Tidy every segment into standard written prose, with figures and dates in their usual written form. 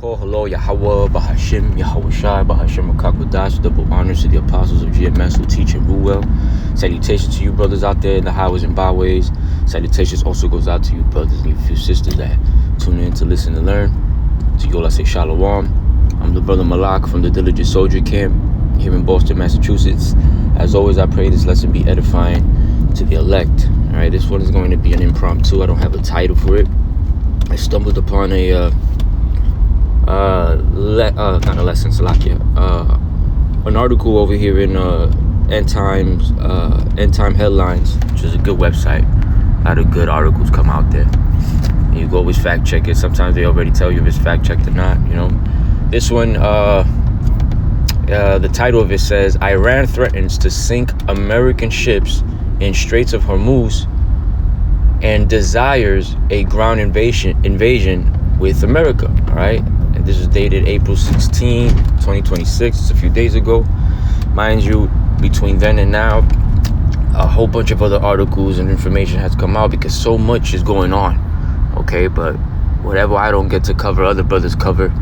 Call hello Yahweh, Bahashim, Yahweh Shai, Bahashim Akakwadash, double honors to the apostles of GMS who teach and rule well. Salutations to you brothers out there in the highways and byways. Salutations also goes out to you brothers and you few sisters that tune in to listen and learn. To you all I say Shalom. I'm the brother Malak from the Diligent Soldier Camp here in Boston, Massachusetts. As always, I pray this lesson be edifying to the elect. Alright, this one is going to be an impromptu. I don't have a title for it. I stumbled upon an article over here in End Time Headlines, which is a good website. A lot of good articles come out there. And you can always fact check it. Sometimes they already tell you if it's fact checked or not. You know, this one, the title of it says, "Iran threatens to sink American ships in Straits of Hormuz and desires a ground invasion with America." All right. And this is dated April 16, 2026. It's a few days ago. Mind you, between then and now, a whole bunch of other articles and information has come out because so much is going on. Okay, but whatever I don't get to cover, other brothers cover,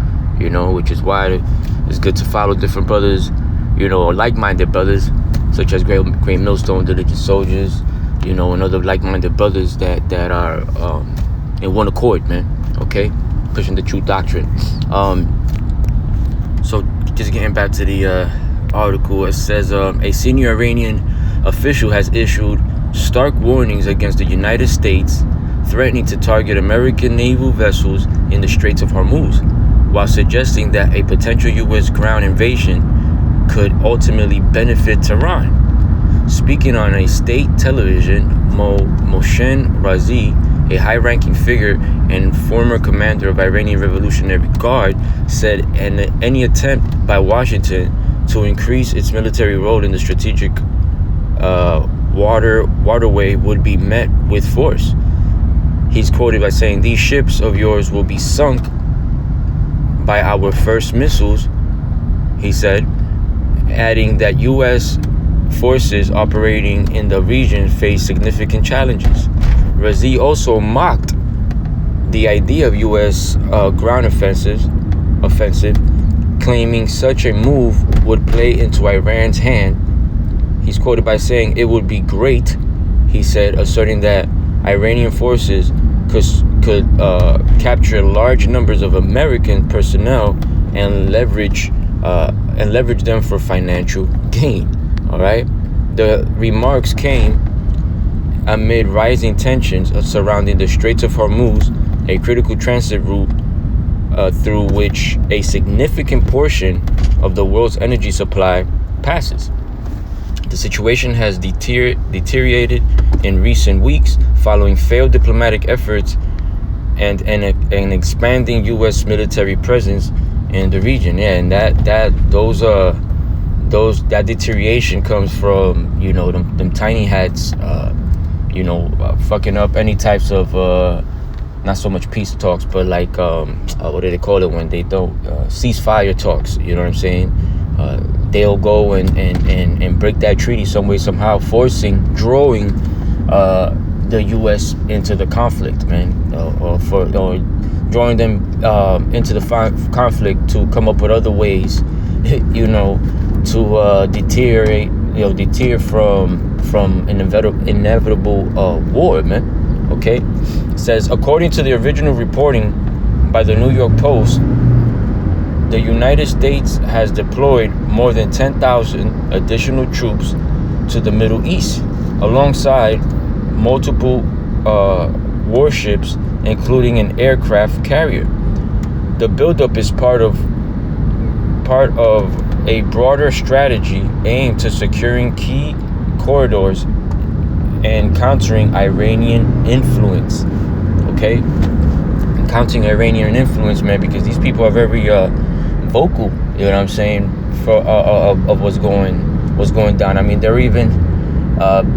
you know, which is why it's good to follow different brothers, you know, like-minded brothers, such as Great Millstone, Diligent Soldiers, you know, and other like-minded brothers that are in one accord, man. Okay, pushing the true doctrine. So just getting back to the article, it says a senior Iranian official has issued stark warnings against the United States threatening to target American naval vessels in the Straits of Hormuz, while suggesting that a potential U.S. ground invasion could ultimately benefit Tehran. Speaking on a state television, Mohsen Razi, a high-ranking figure and former commander of Iranian Revolutionary Guard, said any attempt by Washington to increase its military role in the strategic waterway would be met with force. He's quoted by saying, "These ships of yours will be sunk by our first missiles," he said, adding that U.S. forces operating in the region face significant challenges. Razi also mocked the idea of U.S. Ground offensive, claiming such a move would play into Iran's hand. He's quoted by saying, "It would be great," he said, asserting that Iranian forces could capture large numbers of American personnel and leverage them for financial gain. All right, the remarks came amid rising tensions surrounding the Straits of Hormuz, a critical transit route through which a significant portion of the world's energy supply passes. The situation has deteriorated in recent weeks following failed diplomatic efforts and an expanding U.S. military presence in the region. Yeah, and that deterioration comes from, you know, them tiny hats, fucking up any types of not so much peace talks, but like what do they call it when they don't ceasefire talks? You know what I'm saying? They'll go and break that treaty some way, somehow, drawing the U.S. into the conflict, man, or drawing them into the conflict to come up with other ways, you know, to deter from an inevitable war, man. Okay, it says, according to the original reporting by the New York Post, the United States has deployed more than 10,000 additional troops to the Middle East, alongside multiple warships, including an aircraft carrier. The buildup is part of a broader strategy aimed to securing key corridors and countering Iranian influence. Okay, and countering Iranian influence, man, because these people are very vocal. You know what I'm saying? For of what's going down. I mean, they're even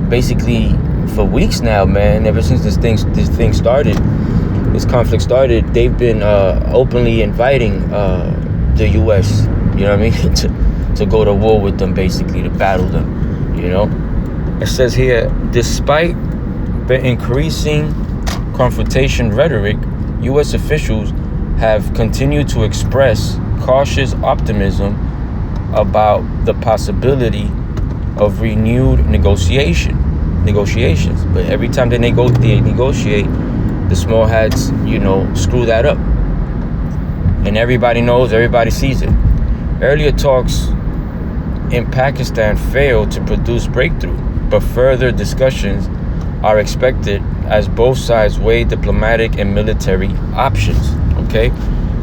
basically for weeks now, man. Ever since this conflict started, they've been openly inviting the U.S. You know what I mean, to go to war with them, basically to battle them. You know. It says here, despite the increasing confrontation rhetoric, U.S. officials have continued to express cautious optimism about the possibility of renewed negotiations. But every time they negotiate, the small hats, screw that up. And everybody knows, everybody sees it. Earlier talks in Pakistan failed to produce breakthrough, but further discussions are expected as both sides weigh diplomatic and military options. Okay,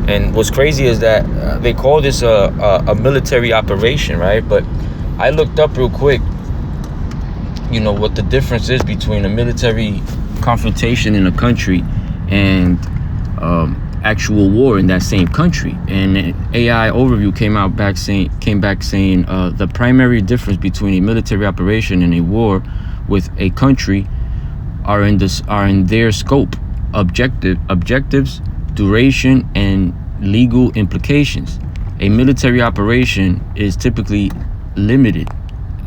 and what's crazy is that they call this a military operation, right? But I looked up real quick, what the difference is between a military confrontation in a country and actual war in that same country. And AI overview came back saying the primary difference between a military operation and a war with a country are in their scope, objectives, duration, and legal implications. A military operation is typically limited,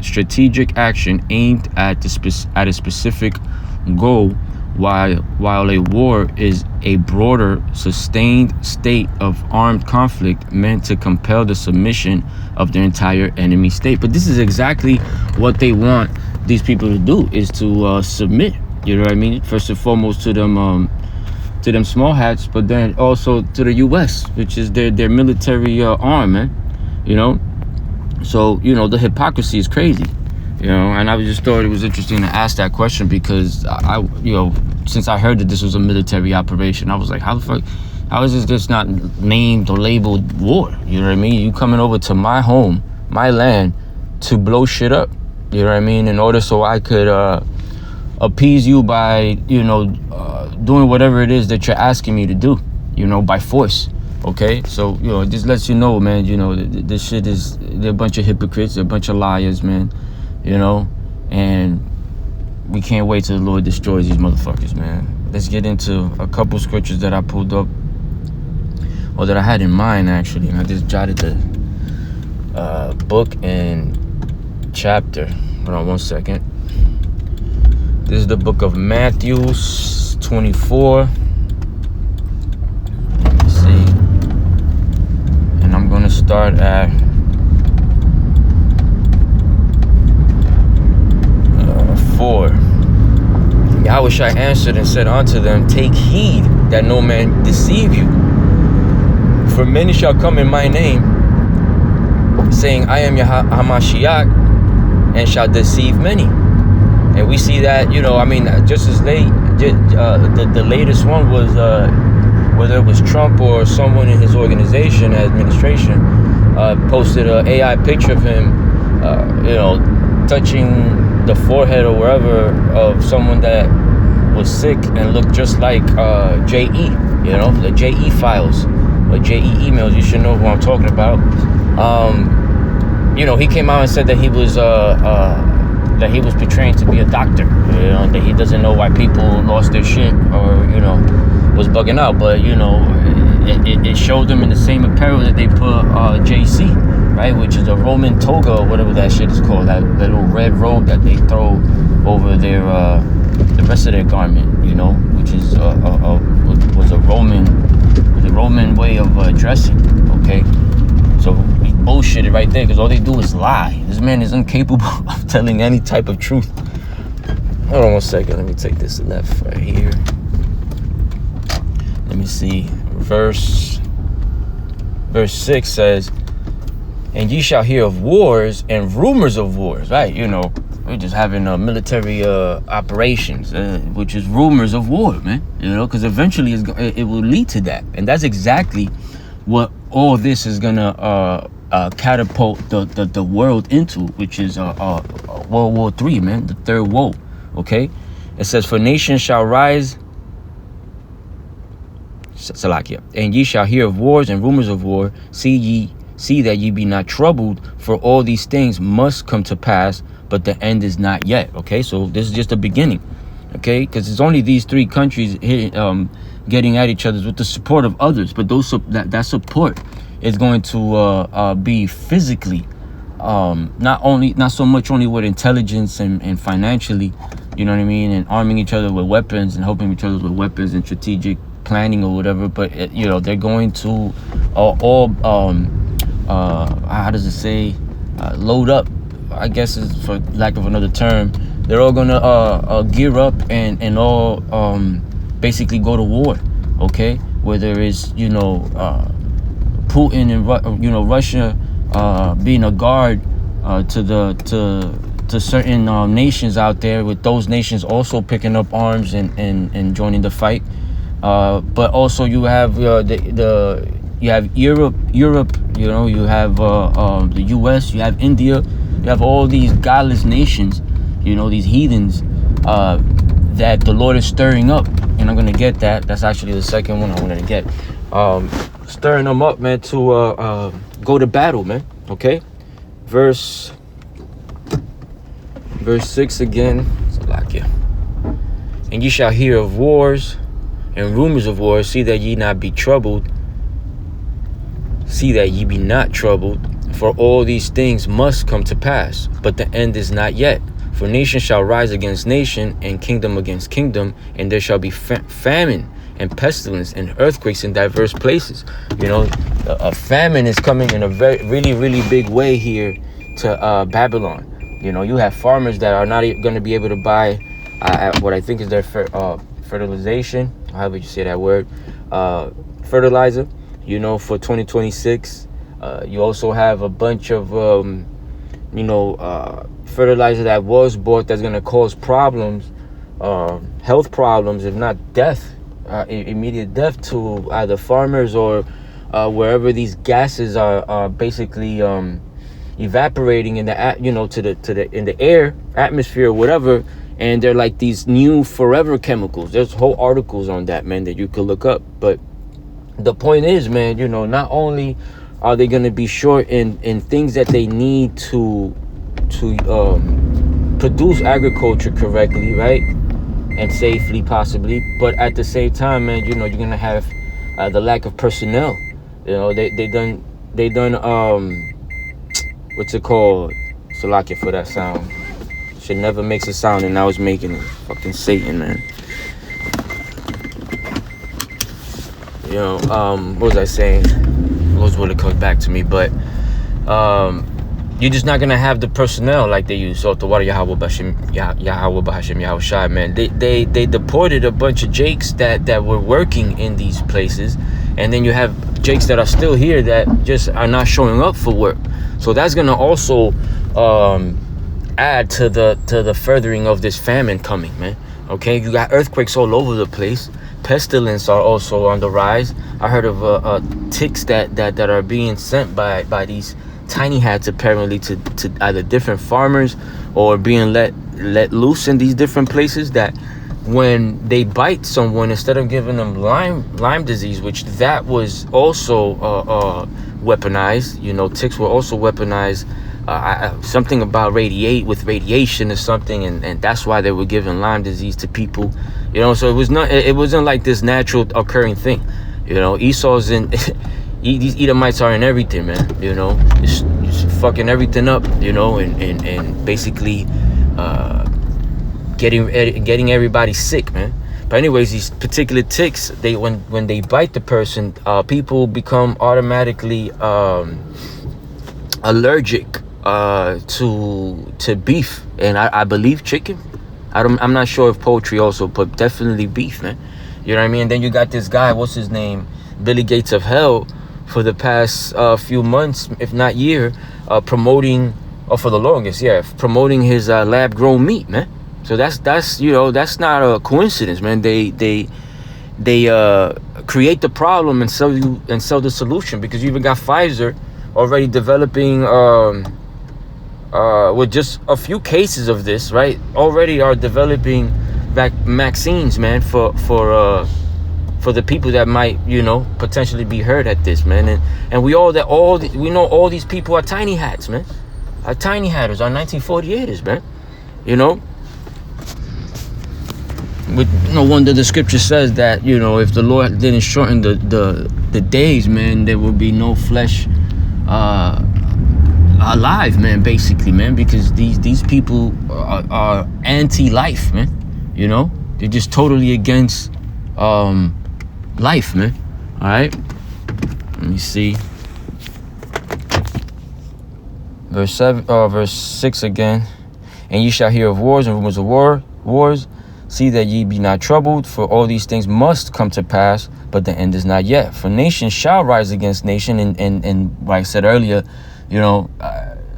strategic action aimed at a specific goal, while a war is a broader, sustained state of armed conflict meant to compel the submission of the entire enemy state. But this is exactly what they want these people to do, is to submit. You know what I mean? First and foremost to them small hats, but then also to the U.S., which is their military arm, man. So the hypocrisy is crazy. And I just thought it was interesting to ask that question, because I since I heard that this was a military operation, I was like, how is this just not named or labeled war? You know what I mean? You coming over to my home, my land, to blow shit up. You know what I mean? In order so I could appease you by, doing whatever it is that you're asking me to do, by force. Okay, so it just lets you know, man. This shit they're a bunch of hypocrites, they're a bunch of liars, man. And we can't wait till the Lord destroys these motherfuckers, man. Let's get into a couple scriptures that I pulled up, or that I had in mind, actually. And I just jotted the book and chapter. Hold on one second. This is the book of Matthew 24. Let me see. And I'm going to start at Yahushua answered and said unto them, take heed that no man deceive you. For many shall come in my name, saying, I am Hamashiach, and shall deceive many. And we see that, just as late, the latest one was, whether it was Trump or someone in his organization, administration, posted an AI picture of him, touching the forehead or wherever of someone that was sick and looked just like JE, the JE files or JE emails. You should know who I'm talking about. He came out and said that he was portraying to be a doctor, that he doesn't know why people lost their shit or was bugging out. But it showed them in the same apparel that they put JC, right, which is a Roman toga or whatever that shit is called, that little red robe that they throw over their the rest of their garment, which is was a Roman way of dressing. Okay, so he bullshitted right there, because all they do is lie. This man is incapable of telling any type of truth. Hold on one second. Let me take this left right here. Let me see. Verse 6 says, and ye shall hear of wars and rumors of wars, right? We're just having military operations, which is rumors of war, man. Because eventually it will lead to that. And that's exactly what all this is gonna catapult the world into, which is World War III, man, the third woe. Okay, it says, for nation shall rise, Salakia, and ye shall hear of wars and rumors of war. See that ye be not troubled, for all these things must come to pass, but the end is not yet. Okay, so this is just the beginning. Okay, because it's only these three countries getting at each other with the support of others, but that support is going to be physically, not so much only with intelligence and financially, and arming each other with weapons and helping each other with weapons and strategic planning or whatever, but they're going to how does it say, load up, I guess is for lack of another term. They're all gonna gear up and all basically go to war, okay? Whether it's Putin and Russia being a guard to certain nations out there, with those nations also picking up arms and joining the fight. But also you have you have Europe, you have the US, you have India, you have all these godless nations, these heathens that the Lord is stirring up. And I'm gonna get that. That's actually the second one I wanted to get. Stirring them up, man, to go to battle, man. Okay, verse 6 again. Salakia. And ye shall hear of wars and rumors of wars. See that ye not be troubled. See that ye be not troubled. For all these things must come to pass, but the end is not yet. For nation shall rise against nation, and kingdom against kingdom, and there shall be famine and pestilence and earthquakes in diverse places. A famine is coming in a really, really big way here to Babylon. You have farmers that are not going to be able to buy what I think is their fertilization, however you say that word, fertilizer, for 2026. You also have a bunch of, fertilizer that was bought that's going to cause problems, health problems, if not death, immediate death to either farmers or wherever these gases are basically evaporating in the in the air, atmosphere, or whatever. And they're like these new forever chemicals. There's whole articles on that, man, that you could look up. But the point is, man, not only are they going to be short in things that they need to produce agriculture correctly, right, and safely, possibly, but at the same time, man, you're gonna have the lack of personnel. They done what's it called? Salakia for that sound. Shit never makes a sound, and now it's making it. Fucking Satan, man. What was I saying? What it comes back to me, but you're just not gonna have the personnel like they use. So the water Yahweh Bashim Yahushai, man. They deported a bunch of Jakes that were working in these places, and then you have Jakes that are still here that just are not showing up for work. So that's gonna also add to the furthering of this famine coming, man. Okay, you got earthquakes all over the place. Pestilence are also on the rise. I heard of ticks that are being sent by these tiny hats, apparently, to either different farmers or being let loose in these different places, that when they bite someone, instead of giving them Lyme disease, which that was also weaponized, ticks were also weaponized, something about radiation or something, and that's why they were giving Lyme disease to people, so it wasn't like this natural occurring thing. Esau's in these Edomites are in everything, man. Just fucking everything up, and basically getting everybody sick, man. But anyways, these particular ticks, they when they bite the person, people become automatically allergic to beef, and I believe chicken. I'm not sure if poultry also, but definitely beef, man. You know what I mean? And then you got this guy, what's his name, Billy Gates of Hell, for the past few months, if not year, promoting, or for the longest, promoting his lab-grown meat, man. So that's not a coincidence, man. They create the problem and sell the solution, because you even got Pfizer already developing with just a few cases of this, right? Already are developing vaccines, man, for the people that might, potentially be hurt at this, man. And we know all these people are tiny hats, man. Are tiny hatters, are 1948ers, man. No wonder the scripture says that, if the Lord didn't shorten the days, man, there will be no flesh alive, man, basically, man, because these people are anti-life, man. They're just totally against life, man. All right. Let me see. Verse 6 again. And ye shall hear of wars and rumors of wars. See that ye be not troubled, for all these things must come to pass, but the end is not yet. For nation shall rise against nation, and like I said earlier,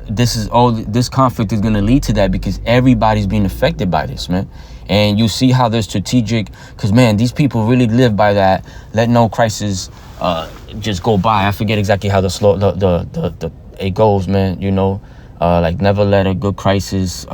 this conflict is going to lead to that, because everybody's being affected by this, man. And you see how they're strategic, because, man, these people really live by that. Let no crisis just go by. I forget exactly how it goes, man. Like never let a good crisis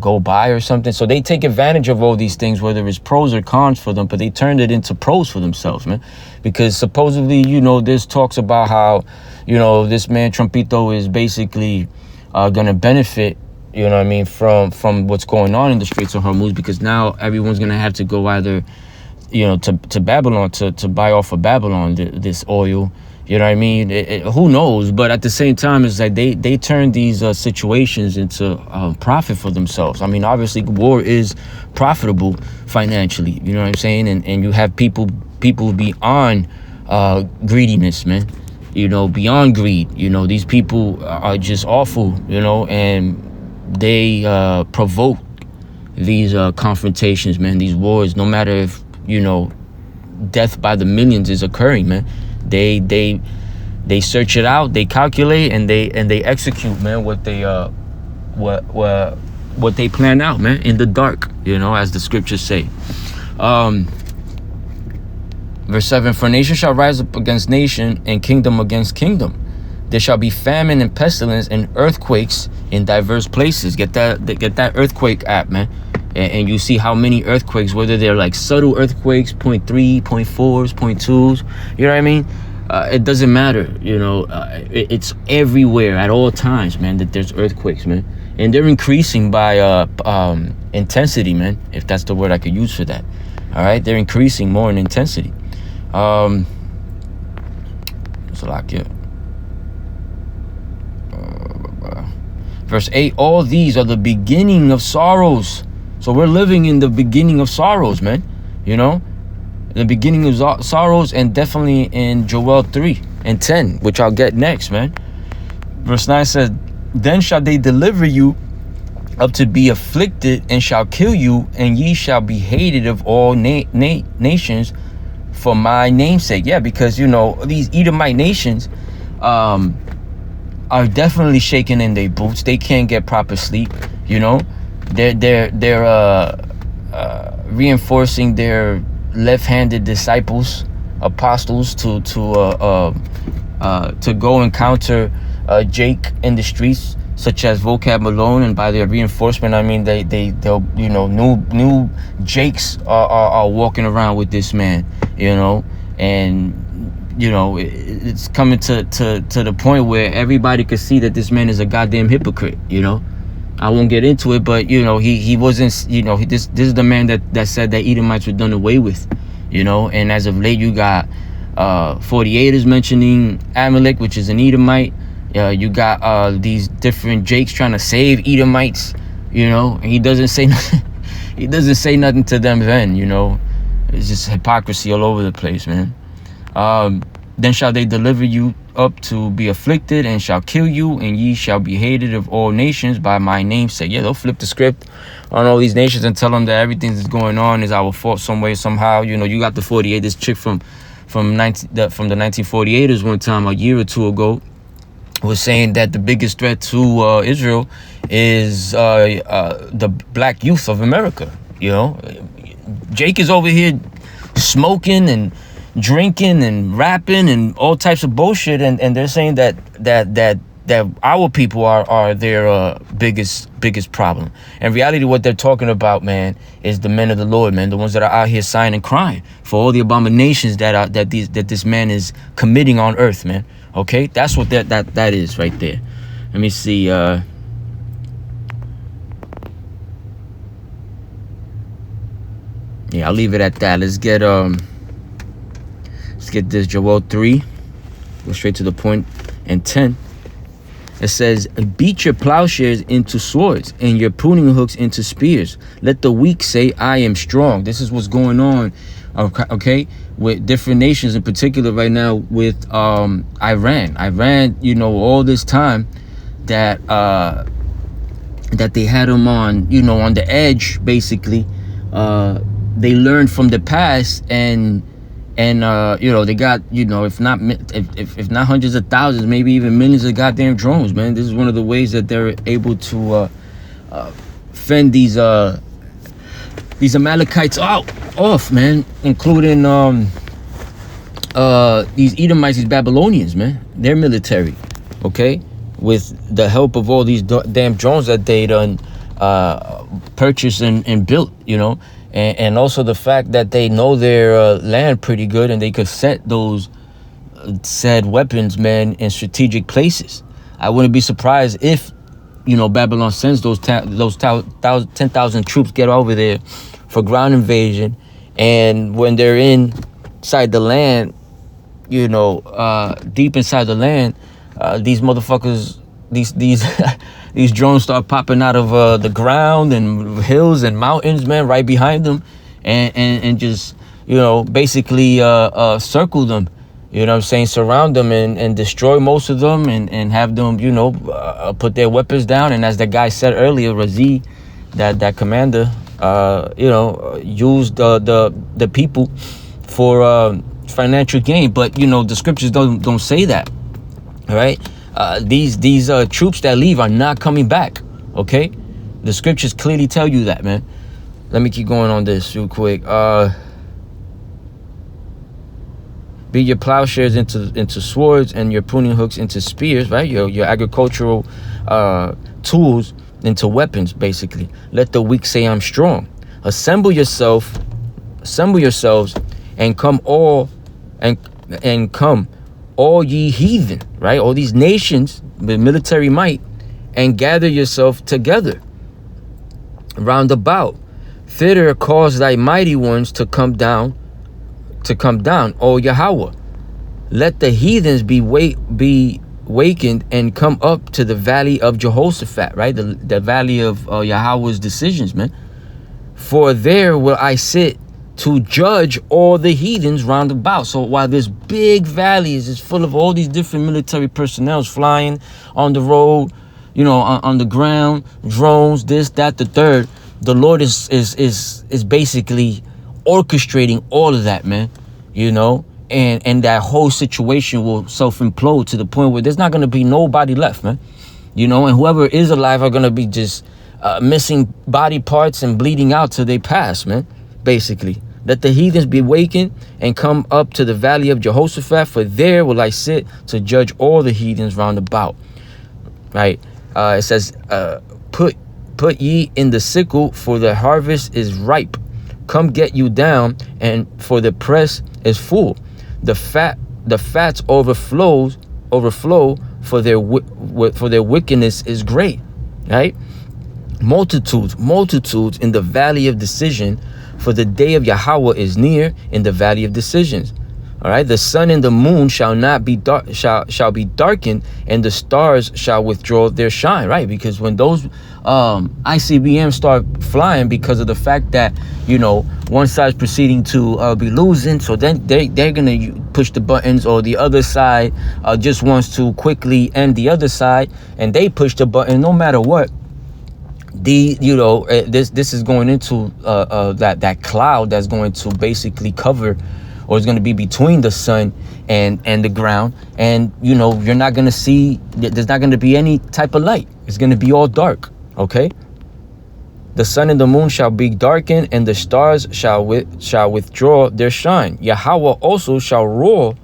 go by or something. So they take advantage of all these things, whether it's pros or cons for them, but they turned it into pros for themselves, man. Because supposedly, there's talks about how, this man Trumpito is basically gonna benefit, from what's going on in the Straits of Hormuz, because now everyone's gonna have to go either, to Babylon to buy off of Babylon this oil. You know what I mean? Who knows? But at the same time, it's like they turn these situations into profit for themselves. I mean, obviously, war is profitable financially. You know what I'm saying? And you have people beyond greediness, man. Beyond greed. These people are just awful. And they provoke these confrontations, man. These wars. No matter if death by the millions is occurring, man. They search it out, they calculate, and they execute, man, what they plan out, man, in the dark, as the scriptures say. Verse 7, for nation shall rise up against nation, and kingdom against kingdom. There shall be famine and pestilence and earthquakes in diverse places. Get that earthquake app, man. And you see how many earthquakes, whether they're like subtle earthquakes, 0.3, 0.4s, 0.2s, you know what I mean? It doesn't matter, it's everywhere at all times, man, that there's earthquakes, man. And they're increasing by intensity, man, if that's the word I could use for that. All right, they're increasing more in intensity. So like it. Verse 8, all these are the beginning of sorrows. So we're living in the beginning of sorrows, man. The beginning of sorrows, and definitely in Joel 3 and 10, which I'll get next, man. Verse 9 says, then shall they deliver you up to be afflicted, and shall kill you, and ye shall be hated of all nations for my name's sake. Yeah, because, these Edomite nations are definitely shaking in their boots. They can't get proper sleep, They're reinforcing their left-handed disciples, apostles, to go encounter Jake in the streets, such as Vocab Malone, and by their reinforcement, I mean they'll new Jakes are walking around with this man, and it's coming to the point where everybody could see that this man is a goddamn hypocrite, I won't get into it, but he wasn't, this is the man that said that Edomites were done away with, and as of late you got 48ers mentioning Amalek, which is an Edomite. You got these different Jakes trying to save Edomites, and he doesn't say nothing. He doesn't say nothing to them then, it's just hypocrisy all over the place, man. Then shall they deliver you up to be afflicted, and shall kill you, and ye shall be hated of all nations by my name's sake. Yeah, they'll flip the script on all these nations and tell them that everything that's going on is our fault some way, somehow. You got the 48, this chick from the 1948ers one time, a year or two ago, was saying that the biggest threat to Israel is the black youth of America. Jake is over here smoking and drinking and rapping and all types of bullshit, and they're saying that our people are their biggest problem. In reality, what they're talking about, man, is the men of the Lord, man, the ones that are out here sighing and crying for all the abominations that this man is committing on earth, man. Okay, that's what that is right there. Let me see. Yeah, I'll leave it at that. Let's get this Joel 3. Go straight to the point. And 10. It says, beat your plowshares into swords and your pruning hooks into spears. Let the weak say, I am strong. This is what's going on Okay, with different nations, in particular right now with Iran, you know, all this time that that they had them on, you know, on the edge, basically. They learned from the past, and you know, they got, you know, if not hundreds of thousands, maybe even millions of goddamn drones, man. This is one of the ways that they're able to fend these Amalekites off, man, including these Edomites, these Babylonians, man. Their military, okay, with the help of all these damn drones that they done purchased and built, you know, and also the fact that they know their land pretty good, and they could set those said weapons, man, in strategic places. I wouldn't be surprised if, you know, Babylon sends those 10,000 troops get over there for ground invasion, and when they're inside the land, you know, deep inside the land, these motherfuckers, these these drones start popping out of the ground and hills and mountains, man, right behind them, and just, you know, basically circle them, you know what I'm saying, surround them and destroy most of them, and have them, you know, put their weapons down. And as the guy said earlier, Razi, that commander, you know, used the people for financial gain. But, you know, the scriptures don't say that. All right, these troops that leave are not coming back. Okay, the scriptures clearly tell you that, man. Let me keep going on this real quick. Beat your plowshares into swords, and your pruning hooks into spears, right? Your agricultural tools into weapons, basically. Let the weak say, I'm strong. Assemble yourselves, and come all ye heathen, right? All these nations with military might, and gather yourself together round about. Thither cause thy mighty ones to come down, O Yahweh. Let the heathens be wakened and come up to the valley of Jehoshaphat, right? The valley of Yahweh's decisions, man. For there will I sit to judge all the heathens round about. So while this big valley is full of all these different military personnel flying on the road, you know, on the ground, drones, this, that, the third, the Lord is basically orchestrating all of that, man, you know, and that whole situation will self-implode to the point where there's not going to be nobody left, man, you know, and whoever is alive are going to be just missing body parts and bleeding out till they pass, man, basically. Let the heathens be wakened and come up to the valley of Jehoshaphat, for there will I sit to judge all the heathens round about, right? It says, put ye in the sickle, for the harvest is ripe. Come get you down, and for the press is full. The fats overflow, for their wickedness is great, right? Multitudes in the valley of decision, for the day of Yahweh is near in the valley of decisions. All right, the sun and the moon shall not be shall be darkened, and the stars shall withdraw their shine. Right, because when those ICBMs start flying, because of the fact that, you know, one side's proceeding to be losing, so then they're gonna push the buttons, or the other side just wants to quickly end the other side, and they push the button no matter what. You know, this is going into that cloud that's going to basically cover, or is going to be between the sun and the ground, and, you know, you're not going to see, there's not going to be any type of light. It's going to be all dark. Okay, the sun and the moon shall be darkened, and the stars shall withdraw their shine. Yahweh also shall roar.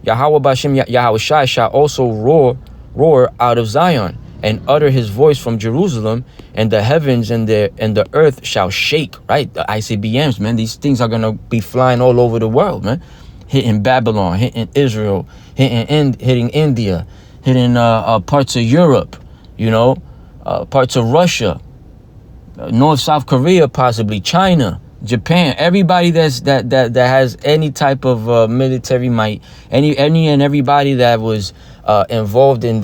Yahweh Bashem Yahweh Shai shall also roar out of Zion, and utter his voice from Jerusalem, and the heavens and the earth shall shake. Right, the ICBMs, man. These things are gonna be flying all over the world, man. Hitting Babylon, hitting Israel, hitting India, hitting parts of Europe, you know, parts of Russia, North South Korea, possibly China, Japan. Everybody that has any type of military might, any and everybody that was involved in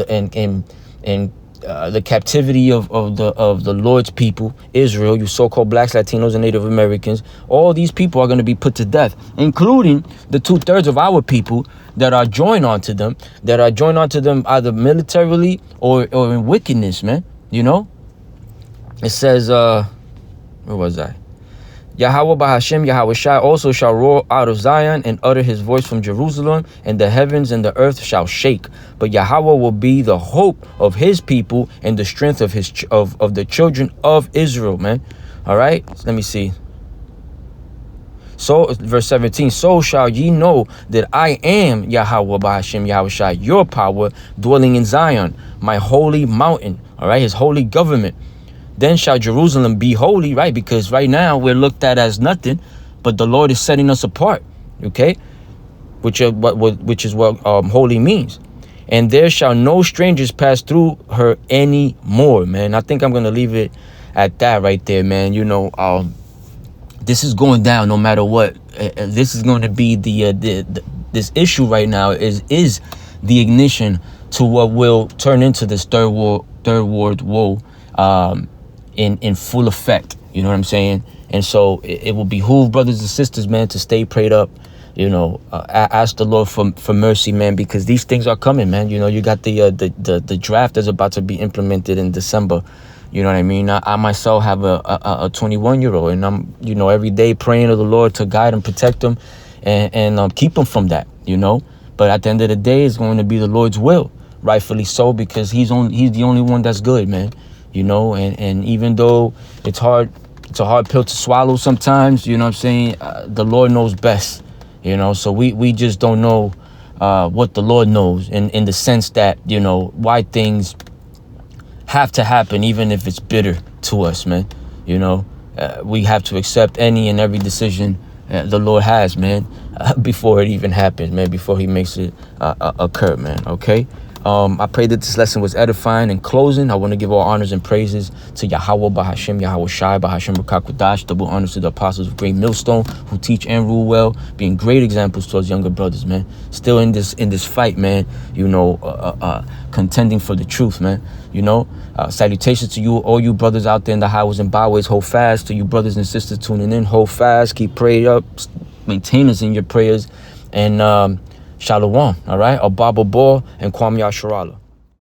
the captivity of the Lord's people, Israel, you so-called blacks, Latinos, and Native Americans, all these people are going to be put to death, including the 2/3 of our people that are joined onto them, either militarily or in wickedness, man. You know, it says, where was I? Yahweh Bahashem, Yahweh Shai also shall roar out of Zion and utter his voice from Jerusalem, and the heavens and the earth shall shake. But Yahweh will be the hope of his people and the strength of of the children of Israel, man. All right, so let me see. So, verse 17, so shall ye know that I am Yahweh Bahashem, Yahweh Shai, your power, dwelling in Zion, my holy mountain, all right, his holy government. Then shall Jerusalem be holy, right? Because right now we're looked at as nothing, but the Lord is setting us apart, okay? Which is what holy means. And there shall no strangers pass through her anymore, man. I think I'm going to leave it at that right there, man. You know, this is going down no matter what. This is going to be this issue right now is the ignition to what will turn into this third world war in full effect. You know what I'm saying? And so it will behoove brothers and sisters, man, to stay prayed up. You know, ask the Lord for mercy, man, because these things are coming, man. You know, you got the draft that's about to be implemented in December. You know what I mean? I myself have a 21-year-old, and I'm, you know, every day praying to the Lord to guide and protect him and keep him from that, you know. But at the end of the day, it's going to be the Lord's will, rightfully so, because he's the only one that's good, man. You know, and even though it's a hard pill to swallow sometimes, you know what I'm saying? The Lord knows best, you know. So we just don't know what the Lord knows in the sense that, you know, why things have to happen, even if it's bitter to us, man. You know, we have to accept any and every decision the Lord has, man, before it even happens, man, before he makes it occur, man. Okay. I pray that this lesson was edifying. In closing, I want to give all honors and praises to Yahweh Bahashem, Yahweh Shai, Bahashem Rakakwadash, double honors to the apostles of Great Millstone who teach and rule well, being great examples towards younger brothers, man. Still in this fight, man, you know, contending for the truth, man. You know, salutations to you, all you brothers out there in the highways and byways. Hold fast. To you brothers and sisters tuning in, hold fast. Keep prayed up. Maintain us in your prayers. And Shalom, all right? Ababa Bor and Kwam Yasharala.